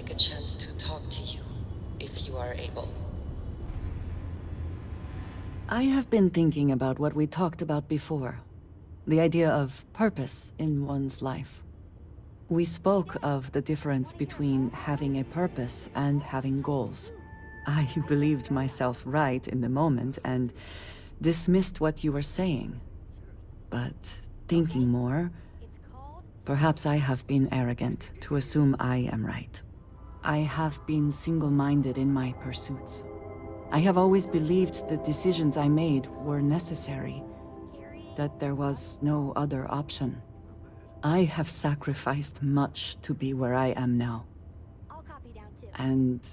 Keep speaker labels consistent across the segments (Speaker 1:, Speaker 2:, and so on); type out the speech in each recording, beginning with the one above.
Speaker 1: like a chance to talk to you, if you are able.
Speaker 2: I have been thinking about what we talked about before. The idea of purpose in one's life. We spoke of the difference between having a purpose and having goals. I believed myself right in the moment and dismissed what you were saying. But thinking more, perhaps I have been arrogant to assume I am right. I have been single-minded in my pursuits. I have always believed the decisions I made were necessary, that there was no other option. I have sacrificed much to be where I am now. And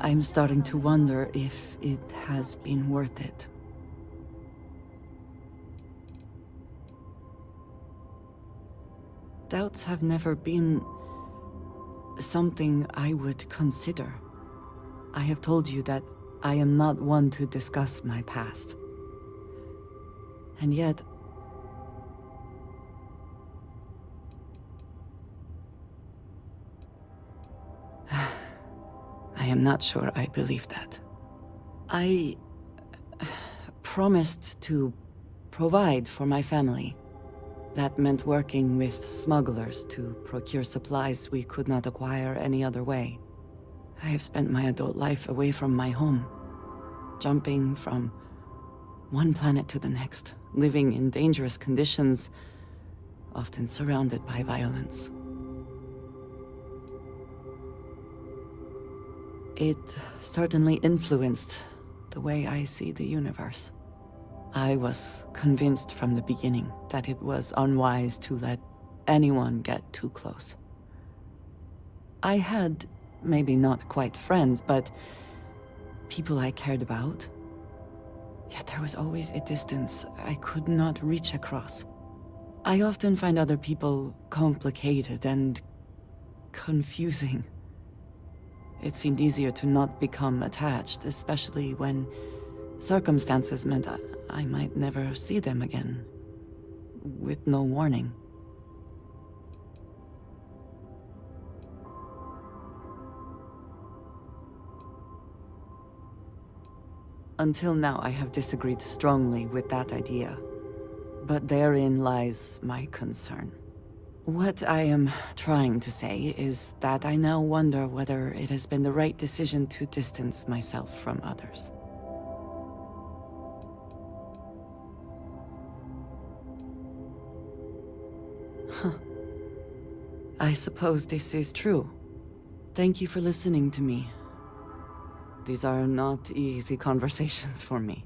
Speaker 2: I'm starting to wonder if it has been worth it. Doubts have never been something I would consider. I have told you that I am not one to discuss my past. And yet, I am not sure I believe that. I promised to provide for my family. That meant working with smugglers to procure supplies we could not acquire any other way. I have spent my adult life away from my home, jumping from one planet to the next, living in dangerous conditions, often surrounded by violence. It certainly influenced the way I see the universe. I was convinced from the beginning that it was unwise to let anyone get too close. I had, maybe not quite friends, but people I cared about. Yet there was always a distance I could not reach across. I often find other people complicated and confusing. It seemed easier to not become attached, especially when circumstances meant I might never see them again, with no warning. Until now, I have disagreed strongly with that idea. But therein lies my concern. What I am trying to say is that I now wonder whether it has been the right decision to distance myself from others. I suppose this is true. Thank you for listening to me. These are not easy conversations for me.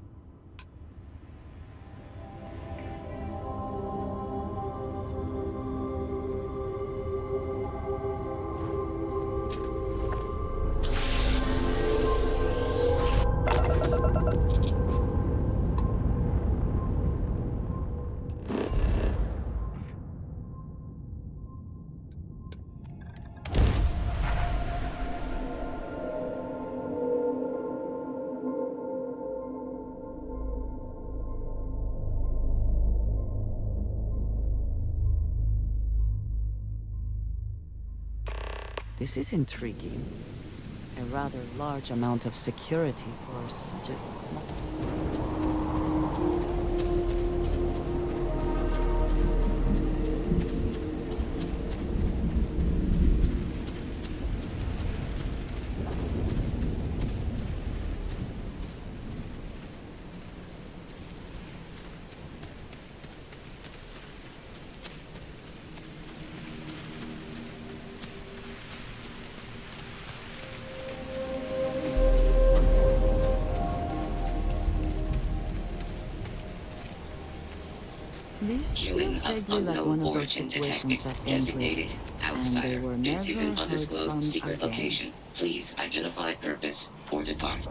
Speaker 2: This is intriguing. A rather large amount of security for such a small... This
Speaker 3: Human
Speaker 2: feels
Speaker 3: of
Speaker 2: vaguely like
Speaker 3: unknown
Speaker 2: one of those
Speaker 3: origin
Speaker 2: situations
Speaker 3: detected.
Speaker 2: that end
Speaker 3: Designated
Speaker 2: with, and they
Speaker 3: outsider.
Speaker 2: were
Speaker 3: This is
Speaker 2: never
Speaker 3: an
Speaker 2: heard
Speaker 3: undisclosed
Speaker 2: from
Speaker 3: secret
Speaker 2: again.
Speaker 3: location. Please identify purpose or depart.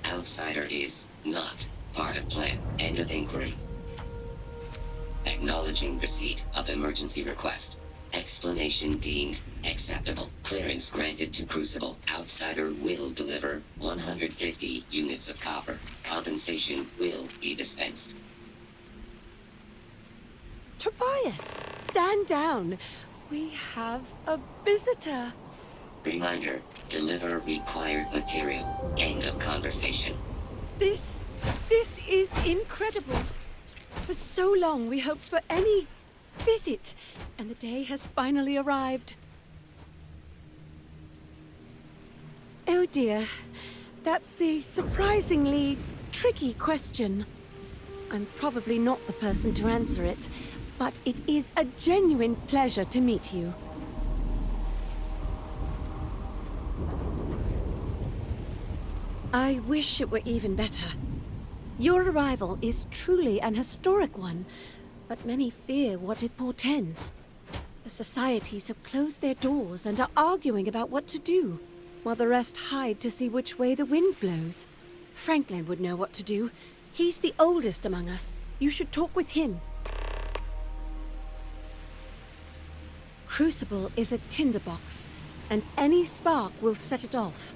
Speaker 3: Outsider is not part of plan. End of inquiry. Acknowledging receipt of emergency request. Explanation deemed acceptable. Clearance granted to Crucible. Outsider will deliver 150 units of copper. Compensation will be dispensed.
Speaker 4: Tobias, stand down. We have a visitor.
Speaker 3: Reminder, deliver required material. End of conversation.
Speaker 4: This is incredible. For so long we hoped for any visit, and the day has finally arrived. Oh dear, that's a surprisingly tricky question. I'm probably not the person to answer it, but it is a genuine pleasure to meet you. I wish it were even better. Your arrival is truly an historic one, but many fear what it portends. The societies have closed their doors and are arguing about what to do, while the rest hide to see which way the wind blows. Franklin would know what to do. He's the oldest among us. You should talk with him. Crucible is a tinderbox, and any spark will set it off.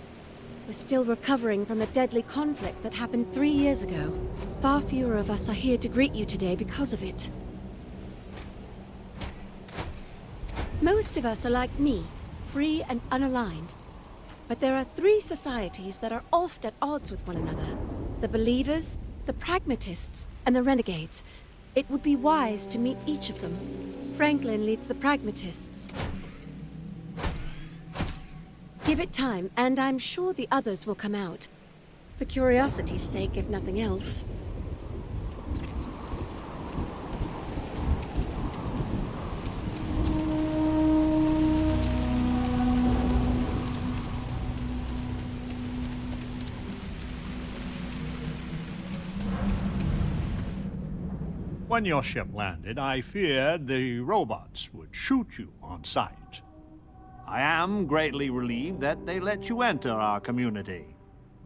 Speaker 4: We're still recovering from the deadly conflict that happened 3 years ago. Far fewer of us are here to greet you today because of it. Most of us are like me, free and unaligned. But there are 3 societies that are oft at odds with one another. The Believers, the Pragmatists, and the Renegades. It would be wise to meet each of them. Franklin leads the Pragmatists. Give it time, and I'm sure the others will come out. For curiosity's sake, if nothing else.
Speaker 5: When your ship landed, I feared the robots would shoot you on sight. I am greatly relieved that they let you enter our community.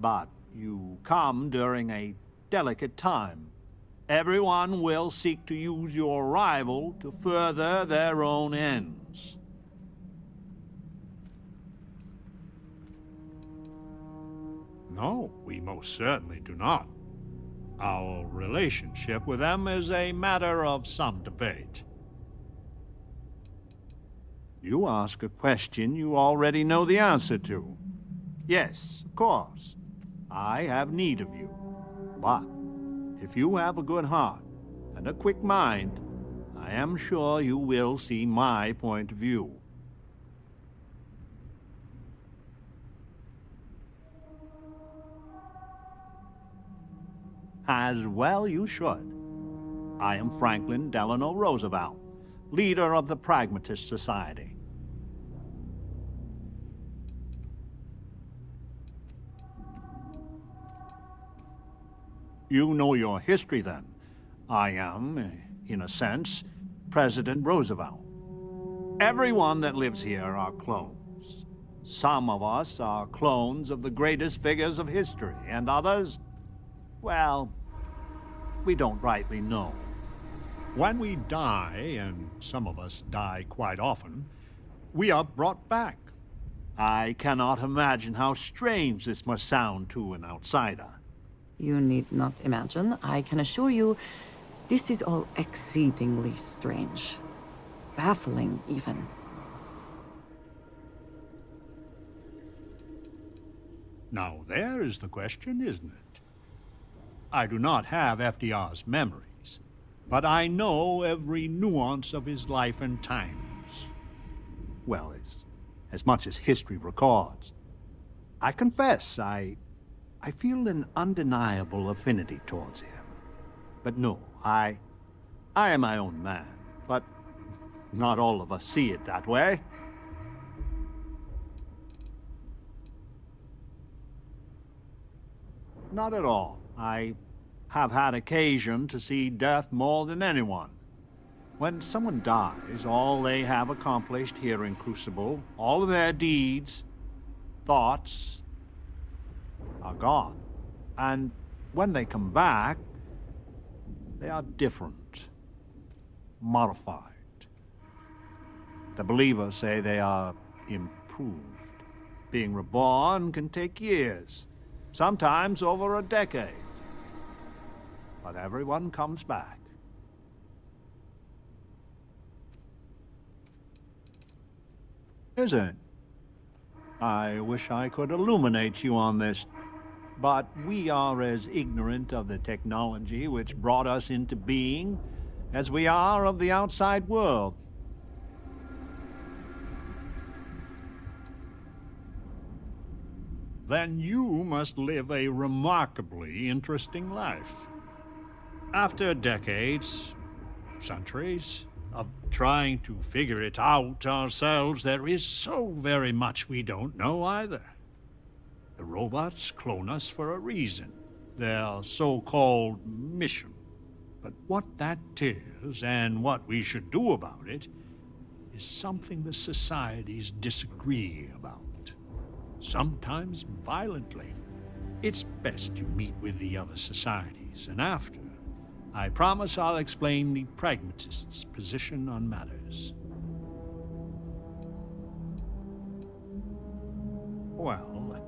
Speaker 5: But you come during a delicate time. Everyone will seek to use your arrival to further their own ends. No, we most certainly do not. Our relationship with them is a matter of some debate. You ask a question you already know the answer to. Yes, of course. I have need of you. But if you have a good heart and a quick mind, I am sure you will see my point of view. As well you should. I am Franklin Delano Roosevelt, leader of the Pragmatist Society. You know your history, then. I am, in a sense, President Roosevelt. Everyone that lives here are clones. Some of us are clones of the greatest figures of history, and others, well, we don't rightly know. When we die, and some of us die quite often, we are brought back. I cannot imagine how strange this must sound to an outsider.
Speaker 2: You need not imagine. I can assure you, this is all exceedingly strange. Baffling, even.
Speaker 5: Now there is the question, isn't it? I do not have FDR's memories, but I know every nuance of his life and times. Well, as much as history records. I confess, I feel an undeniable affinity towards him. But no, I am my own man, but not all of us see it that way. Not at all. I have had occasion to see death more than anyone. When someone dies, all they have accomplished here in Crucible, all of their deeds, thoughts, are gone. And when they come back, they are different, modified. The believers say they are improved. Being reborn can take years, sometimes over a decade. But everyone comes back. Is it? I wish I could illuminate you on this, but we are as ignorant of the technology which brought us into being as we are of the outside world. Then you must live a remarkably interesting life. After decades, centuries, of trying to figure it out ourselves, there is so very much we don't know either. The robots clone us for a reason, their so-called mission. But what that is, and what we should do about it, is something the societies disagree about. Sometimes violently. It's best you meet with the other societies, and after, I promise I'll explain the pragmatist's position on matters. Well,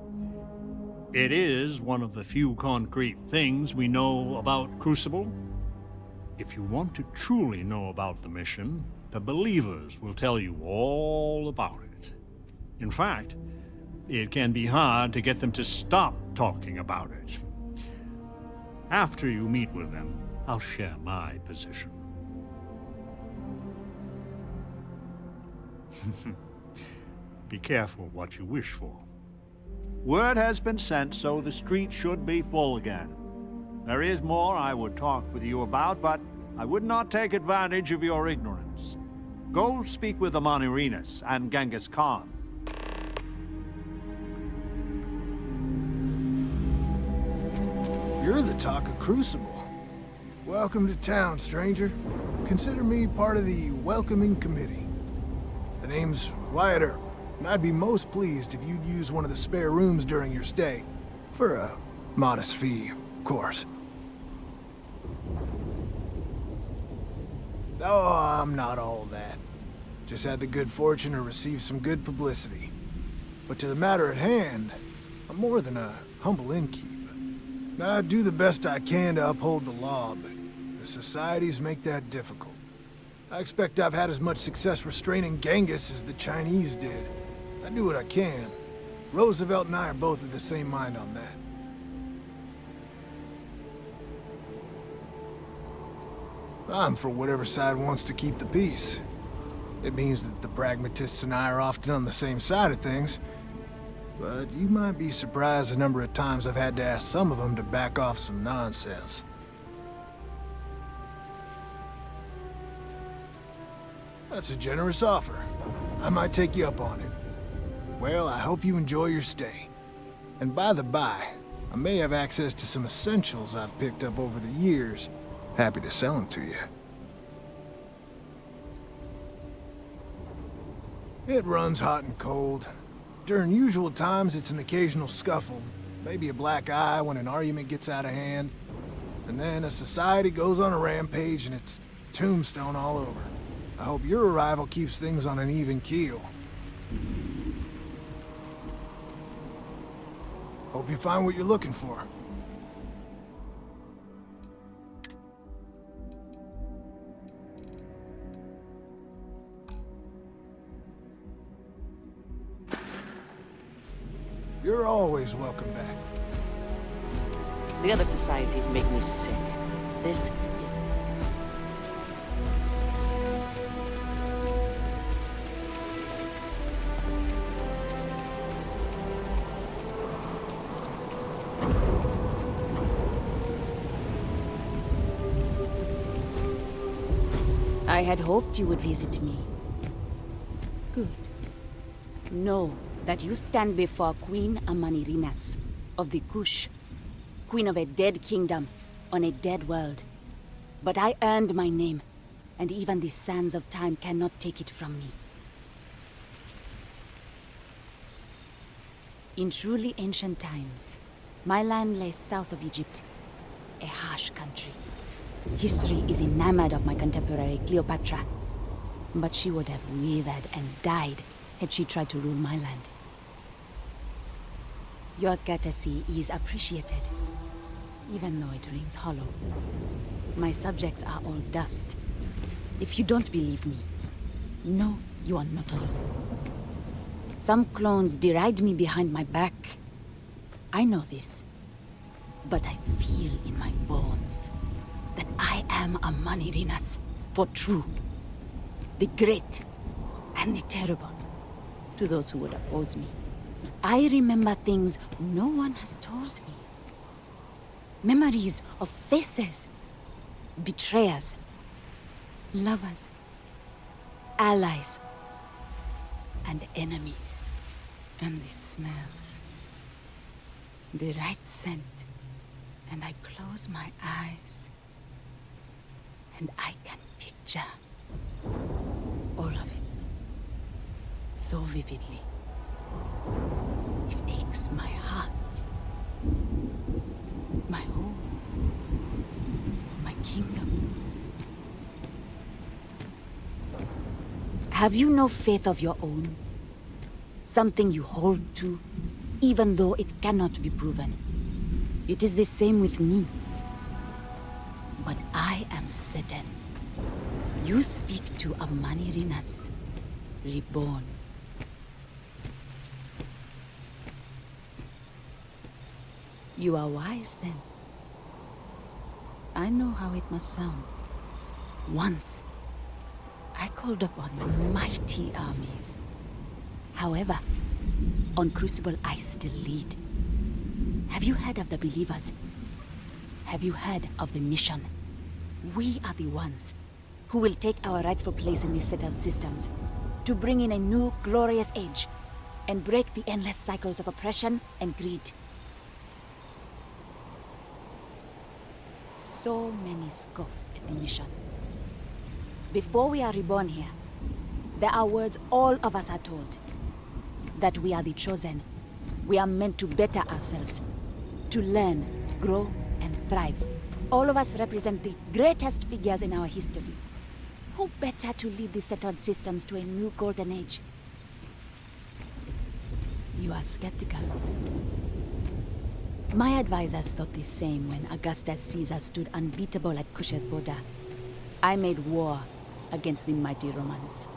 Speaker 5: it is one of the few concrete things we know about Crucible. If you want to truly know about the mission, the believers will tell you all about it. In fact, it can be hard to get them to stop talking about it. After you meet with them, I'll share my position. Be careful what you wish for. Word has been sent, so the street should be full again. There is more I would talk with you about, but I would not take advantage of your ignorance. Go speak with Amanirenas and Genghis Khan.
Speaker 6: You're the talk of Crucible. Welcome to town, stranger. Consider me part of the welcoming committee. The name's Wyatt Earp, and I'd be most pleased if you'd use one of the spare rooms during your stay. For a modest fee, of course. Oh, I'm not all that. Just had the good fortune to receive some good publicity. But to the matter at hand, I'm more than a humble innkeep. I do the best I can to uphold the law, but the societies make that difficult. I expect I've had as much success restraining Genghis as the Chinese did. I do what I can. Roosevelt and I are both of the same mind on that. I'm for whatever side wants to keep the peace. It means that the pragmatists and I are often on the same side of things, but you might be surprised the number of times I've had to ask some of them to back off some nonsense. That's a generous offer. I might take you up on it. Well, I hope you enjoy your stay. And by the by, I may have access to some essentials I've picked up over the years. Happy to sell them to you. It runs hot and cold. During usual times, it's an occasional scuffle, maybe a black eye when an argument gets out of hand, and then a society goes on a rampage and it's tombstone all over. I hope your arrival keeps things on an even keel. Hope you find what you're looking for. You're always welcome back.
Speaker 7: The other societies make me sick. This is...
Speaker 8: I had hoped you would visit me. Good. Know that you stand before Queen Amanirenas of the Kush, queen of a dead kingdom on a dead world. But I earned my name, and even the sands of time cannot take it from me. In truly ancient times, my land lay south of Egypt, a harsh country. History is enamored of my contemporary Cleopatra, but she would have withered and died had she tried to rule my land. Your courtesy is appreciated, even though it rings hollow. My subjects are all dust. If you don't believe me, know you are not alone. Some clones deride me behind my back. I know this. But I feel in my bones that I am a Manirinas for true. The great and the terrible to those who would oppose me. I remember things no one has told me. Memories of faces, betrayers, lovers, allies, and enemies. And the smells. The right scent. And I close my eyes. And I can picture all of it. So vividly. It aches my heart. My home. My kingdom. Have you no faith of your own? Something you hold to, even though it cannot be proven. It is the same with me. But I am certain. You speak to a Manirinas, reborn. You are wise then. I know how it must sound. Once, I called upon mighty armies. However, on Crucible I still lead. Have you heard of the Believers? Have you heard of the mission? We are the ones who will take our rightful place in these settled systems, to bring in a new glorious age, and break the endless cycles of oppression and greed. So many scoff at the mission. Before we are reborn here, there are words all of us are told. That we are the chosen. We are meant to better ourselves. To learn, grow, and thrive. All of us represent the greatest figures in our history. Who better to lead the settled systems to a new golden age? You are skeptical. My advisors thought the same when Augustus Caesar stood unbeatable at Kush's border. I made war against the mighty Romans.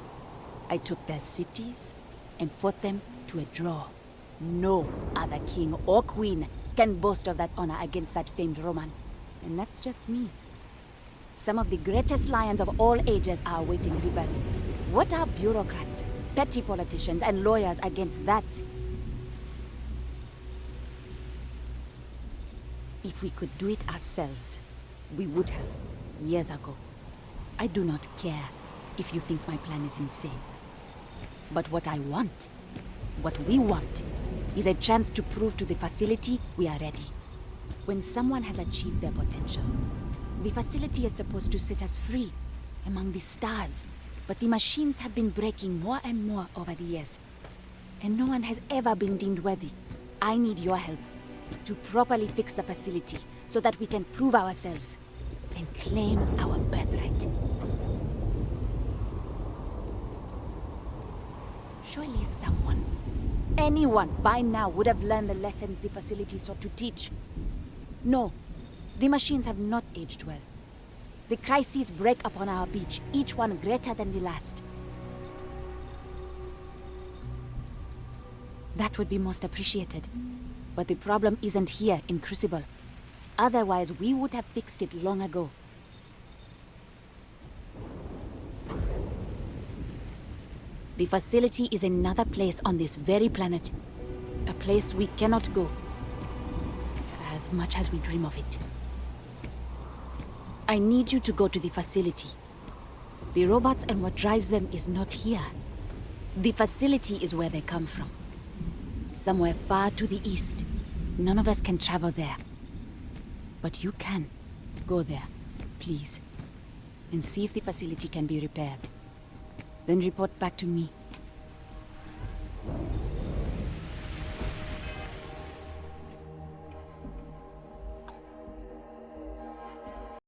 Speaker 8: I took their cities and fought them to a draw. No other king or queen can boast of that honor against that famed Roman. And that's just me. Some of the greatest lions of all ages are awaiting rebirth. What are bureaucrats, petty politicians, and lawyers against that? If we could do it ourselves, we would have, years ago. I do not care if you think my plan is insane. But what I want, what we want, is a chance to prove to the facility we are ready. When someone has achieved their potential, the facility is supposed to set us free among the stars. But the machines have been breaking more and more over the years, and no one has ever been deemed worthy. I need your help to properly fix the facility so that we can prove ourselves and claim our birthright. Surely someone, anyone by now would have learned the lessons the facility sought to teach. No, the machines have not aged well. The crises break upon our beach, each one greater than the last. That would be most appreciated. But the problem isn't here in Crucible. Otherwise, we would have fixed it long ago. The facility is another place on this very planet. A place we cannot go. As much as we dream of it. I need you to go to the facility. The robots and what drives them is not here. The facility is where they come from. Somewhere far to the east. None of us can travel there. But you can. Go there, please. And see if the facility can be repaired. Then report back to me.